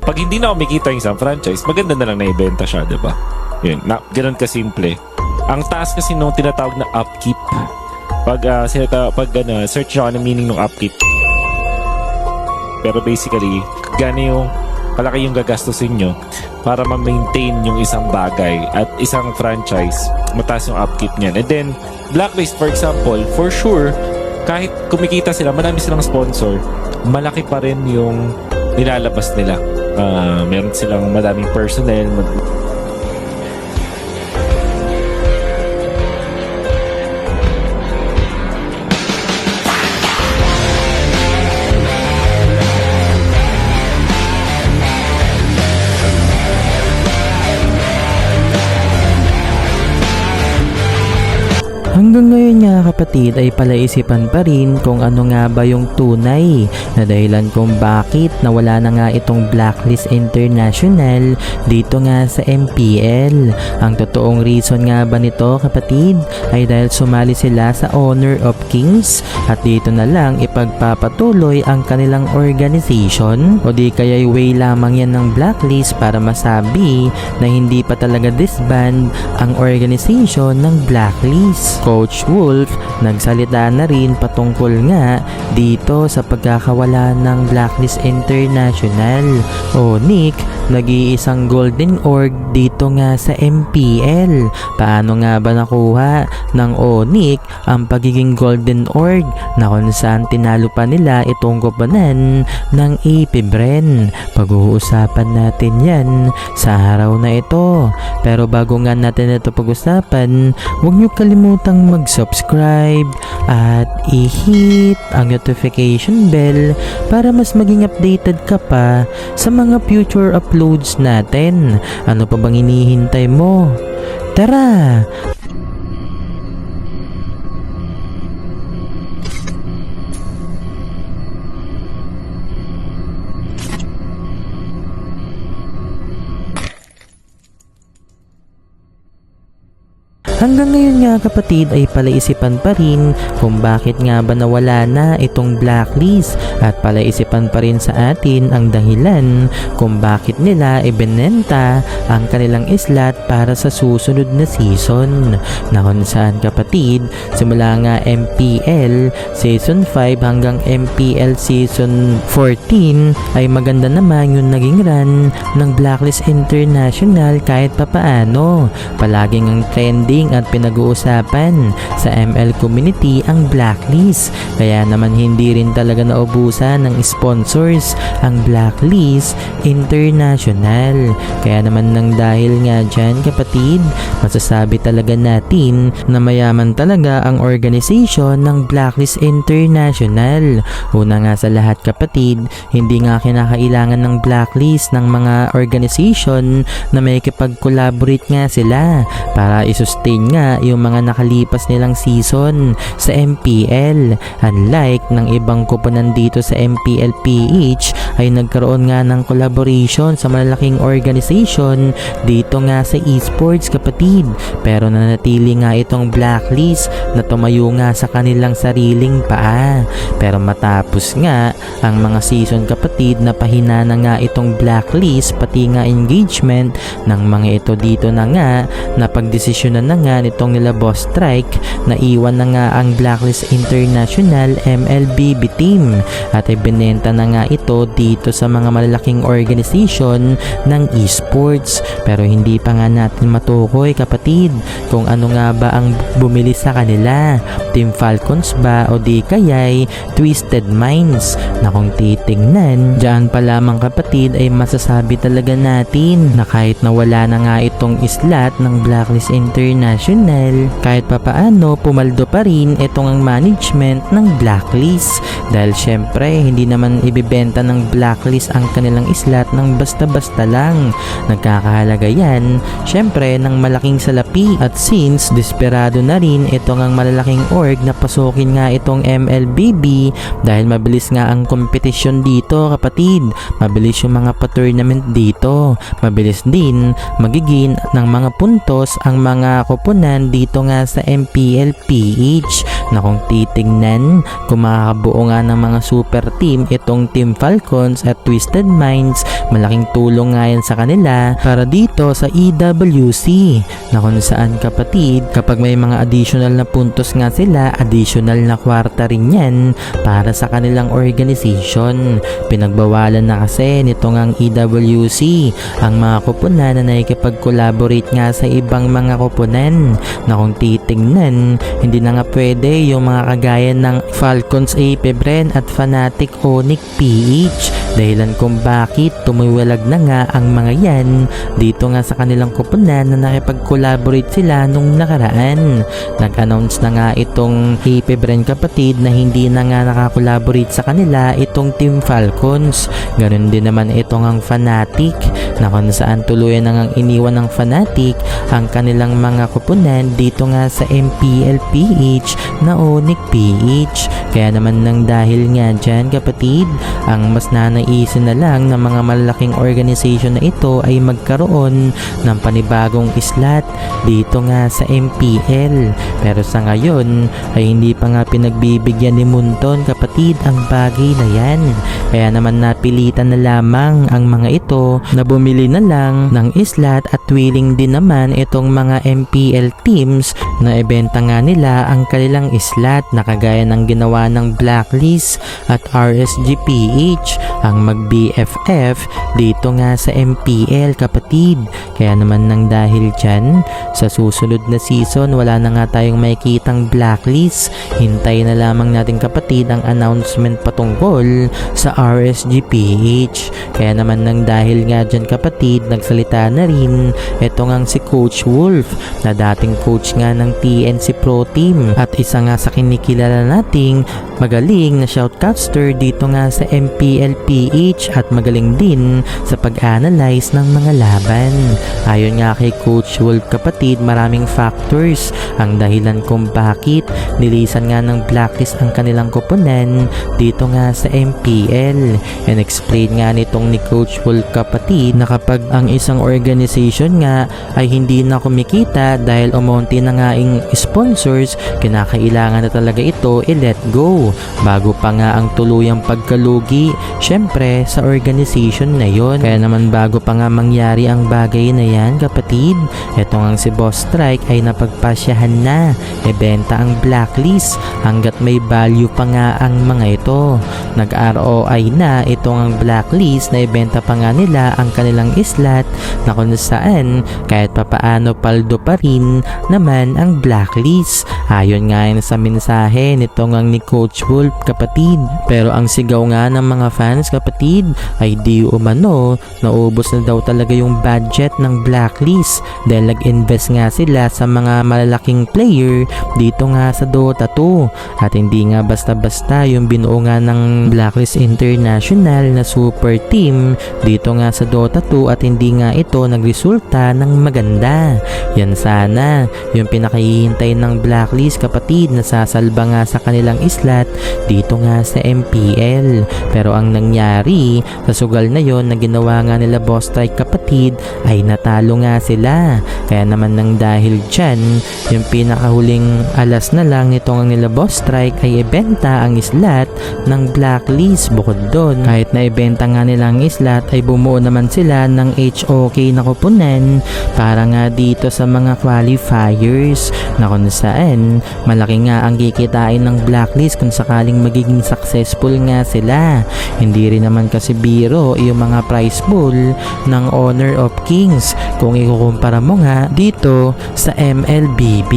Pag hindi na kumikita yung isang franchise, maganda na lang na ibenta siya, di ba? Yun, ganun kasimple. Ang taas kasi nung tinatawag na upkeep. Pag search nyo ano meaning ng upkeep. Pero basically, kalaki yung gagastusin nyo para ma-maintain yung isang bagay at isang franchise, mataas yung upkeep niyan. And then, Blacklist for example, for sure, kahit kumikita sila, marami silang sponsor, malaki pa rin yung nilalabas nila. Meron silang madaming personnel. Hanggang ngayon nga kapatid ay palaisipan pa rin kung ano nga ba yung tunay na dahilan kung bakit nawala na nga itong Blacklist International dito nga sa MPL. Ang totoong reason nga ba nito kapatid ay dahil sumali sila sa Honor of Kings at dito na lang ipagpapatuloy ang kanilang organization, o di kaya way lamang yan ng Blacklist para masabi na hindi pa talaga disband ang organization ng Blacklist. Coach Wolf nagsalita na rin patungkol nga dito sa pagkakawala ng Blacklist International. O Nick, nag-iisang golden org dito nga sa MPL. Paano nga ba nakuha ng Onic ang pagiging golden org na kung saan tinalo pa nila itong koponan ng AP Bren? Pag-uusapan natin yan sa araw na ito. Pero bago nga natin ito pag-usapan, huwag nyo kalimutang mag-subscribe at i-hit ang notification bell para mas maging updated ka pa sa mga future uploads natin. Ano pa bang hinihintay mo? Tara! Hanggang ngayon nga kapatid ay palaisipan pa rin kung bakit nga ba nawala na itong Blacklist, at palaisipan pa rin sa atin ang dahilan kung bakit nila ibinenta ang kanilang slot para sa susunod na season, na kung saan kapatid simula nga MPL Season 5 hanggang MPL Season 14 ay maganda naman yung naging run ng Blacklist International kahit papaano. Palaging ang trending at pinag-uusapan sa ML community ang Blacklist, kaya naman hindi rin talaga naubusan ng sponsors ang Blacklist International. Kaya naman nang dahil nga dyan kapatid, masasabi talaga natin na mayaman talaga ang organization ng Blacklist International. Una nga sa lahat kapatid, hindi nga kinakailangan ng Blacklist ng mga organization na may kipag-collaborate nga sila para isustain nga yung mga nakalipas nilang season sa MPL. Unlike ng ibang koponan dito sa MPL PH ay nagkaroon nga ng collaboration sa malalaking organization dito nga sa esports kapatid, pero nanatili nga itong Blacklist na tumayo nga sa kanilang sariling paa. Pero matapos nga ang mga season kapatid, napahina na nga itong Blacklist, pati nga engagement ng mga ito dito na nga napagdesisyonan na nga nitong nila Boss Strike na iwan na nga ang Blacklist International MLBB team at ibinenta na nga ito dito sa mga malalaking organization ng esports. Pero hindi pa nga natin matukoy kapatid kung ano nga ba ang bumili sa kanila, Team Falcons ba o di kaya'y Twisted Minds, na kung titingnan dyan pa lamang kapatid ay masasabi talaga natin na kahit nawala na nga itong slot ng Blacklist International, kahit papaano pumaldo pa rin itong ang management ng Blacklist, dahil syempre hindi naman ibibenta ng Blacklist ang kanilang slot ng basta-basta lang. Nagkakahalaga yan syempre ng malaking salapi, at since desperado na rin itong ang malalaking org na pasukin nga itong MLBB dahil mabilis nga ang kompetisyon dito kapatid, mabilis yung mga pa-tournament dito, mabilis din magiging ng mga puntos ang mga koponan dito nga sa MPL PH na kung titignan, kung makakabuo nga ng mga super team itong Team Falcons at Twisted Minds, malaking tulong nga yan sa kanila para dito sa EWC na kung saan kapatid, kapag may mga additional na puntos nga sila, additional na kwarta rin yan para sa kanilang organization. Pinagbawalan na kasi nitong ang EWC ang mga koponan na nakikipag-collaborate nga sa ibang mga koponan na kung titignan, hindi na nga pwede yung mga kagaya ng Falcons AP Bren at Fnatic Onyx PH dahilan kung bakit tumuwilag na nga ang mga yan dito nga sa kanilang koponan na nakipag-collaborate sila nung nakaraan. Nag-announce na nga itong AP Bren kapatid na hindi na nga nakakolaborate sa kanila itong Team Falcons. Ganun din naman itong ang Fnatic na kung saan tuluyan na ngang iniwan ng Fnatic ang kanilang mga koponan dito nga sa MPL PH na Onyx PH. Kaya naman nang dahil nga dyan kapatid, ang mas nanaisin na lang ng mga malalaking organization na ito ay magkaroon ng panibagong slot dito nga sa MPL. Pero sa ngayon ay hindi pa nga pinagbibigyan ni Munton kapatid ang bagay na yan. Kaya naman napilitan na lamang ang mga ito na bumili na lang ng slot at willing din naman itong mga MPL teams na ibenta nga nila ang kanilang slot na kagaya ng ginawa ng Blacklist at RSGPH ang mag-BFF dito nga sa MPL kapatid. Kaya naman nang dahil dyan, sa susunod na season wala na nga tayong makikitang Blacklist. Hintay na lamang natin kapatid ang announcement patungkol sa RSGPH. Kaya naman nang dahil nga dyan kapatid, nagsalita na rin ito nga si Coach Wolf na dating coach nga ng TNC Pro Team at isa nga sa kinikilala nating magaling na shoutcaster dito nga sa MPL PH at magaling din sa pag-analyze ng mga laban. Ayon nga kay Coach Wolf kapatid, maraming factors ang dahilan kung bakit nilisan nga ng Blacklist ang kanilang koponan dito nga sa MPL. And explain nga nitong ni Coach Wolf kapatid na kapag ang isang organization nga ay hindi na kumikita dahil umunti na nga ang sponsors, kinakailangan na talaga ito i-let go bago pa nga ang tuluyang pagkalugi syempre sa organization na yon. Kaya naman bago pa nga mangyari ang bagay na yan kapatid, etong ang si Boss Strike ay napagpasyahan na ibenta ang Blacklist hanggat may value pa nga ang mga ito. Nag-ROI na itong ang Blacklist na ibenta pa nga nila ang kanilang slot na kung saan kahit papaano paldo pa rin naman ang Blacklist. Ayon nga yun sa mensahe nitong ang ni Coach Wolf kapatid. Pero ang sigaw nga ng mga fans kapatid ay di umano naubos na daw talaga yung budget ng Blacklist dahil nag-invest nga sila sa mga malalaking player dito nga sa Dota 2 at hindi nga basta-basta yung binuo nga ng Blacklist International na super team dito nga sa Dota 2 at hindi nga ito nagresulta ng maganda. Yan sana yung pinakahihintay ng Blacklist kapatid na sasalba nga sa kanilang slot dito nga sa MPL. Pero ang nangyari sa sugal na yon na ginawa nga nila Boss Strike kapatid ay natalo nga sila. Kaya naman nang dahil dyan, yung pinakahuling alas na lang nitong nila Boss Strike ay ibenta ang slot ng Blacklist. Bukod doon, kahit na ibenta nga nila ang slot ay bumuo naman sila ng HOK na koponan para nga dito sa mga qualifiers na kung saan malaki nga ang kikitain ng Blacklist kung sakaling magiging successful nga sila. Hindi rin naman kasi biro yung mga prize pool ng Honor of Kings kung ikukumpara mo nga dito sa MLBB.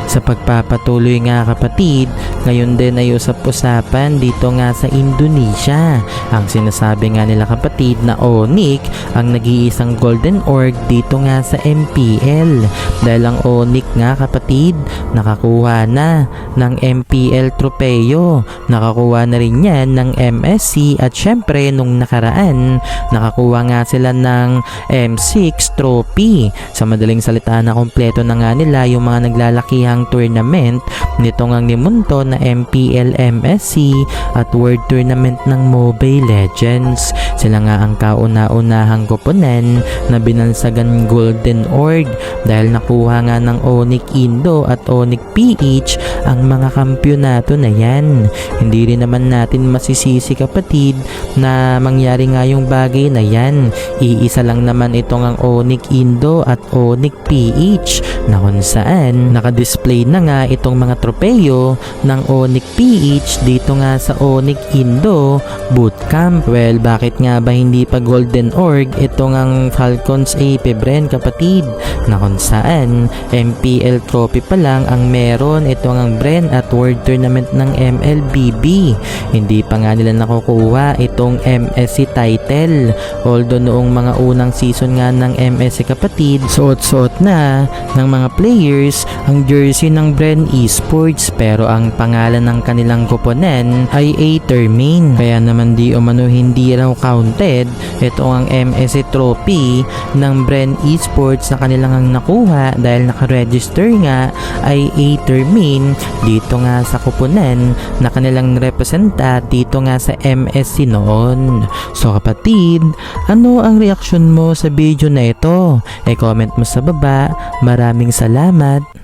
Sa pagpapatuloy nga kapatid, ngayon din ay usap-usapan dito nga sa Indonesia. Ang sinasabi nga nila kapatid na Onyx ang nag-iisang golden org dito nga sa MPL dahil ang Onyx nga kapatid nakakuha na ng MPL Tropeo, nakakuha na rin yan ng MSC at syempre nung nakaraan nakakuha nga sila ng M6 Trophy. Sa madaling salita na kompleto na nga nila yung mga naglalakihang tournament nito ngang nimunto na MPL MSC at World Tournament ng Mobile Legends. Sila nga ang kauna-unahang kasalukuyahang koponan na binansagan Golden Org dahil nakuha nga ng Onyx Indo at Onyx PH ang mga kampyonato na yan. Hindi rin naman natin masisisi kapatid na mangyari nga yung bagay na yan. Iisa lang naman itong ang Onyx Indo at Onyx PH na kung saan nakadisplay na nga itong mga tropeyo ng Onyx PH dito nga sa Onyx Indo Bootcamp. Well, bakit nga ba hindi pa Golden Org itong ang Falcons AP Bren kapatid, na kung saan MPL trophy pa lang ang meron itong ang Bren at World Tournament ng MLBB. Hindi pa nga nila nakukuha itong MSC title, although noong mga unang season nga ng MSC kapatid, suot-suot na ng mga players ang jersey ng Bren Esports, pero ang pangalan ng kanilang koponan ay Aethermane, kaya naman di umano hindi raw counted ito ang MSC trophy ng Bren Esports na kanilang ang nakuha dahil nakaregister nga ay Aethermane dito nga sa koponan na kanilang representa dito nga sa MSC noon. So kapatid, ano ang reaksyon mo sa video na ito? E comment mo sa baba. Maraming salamat.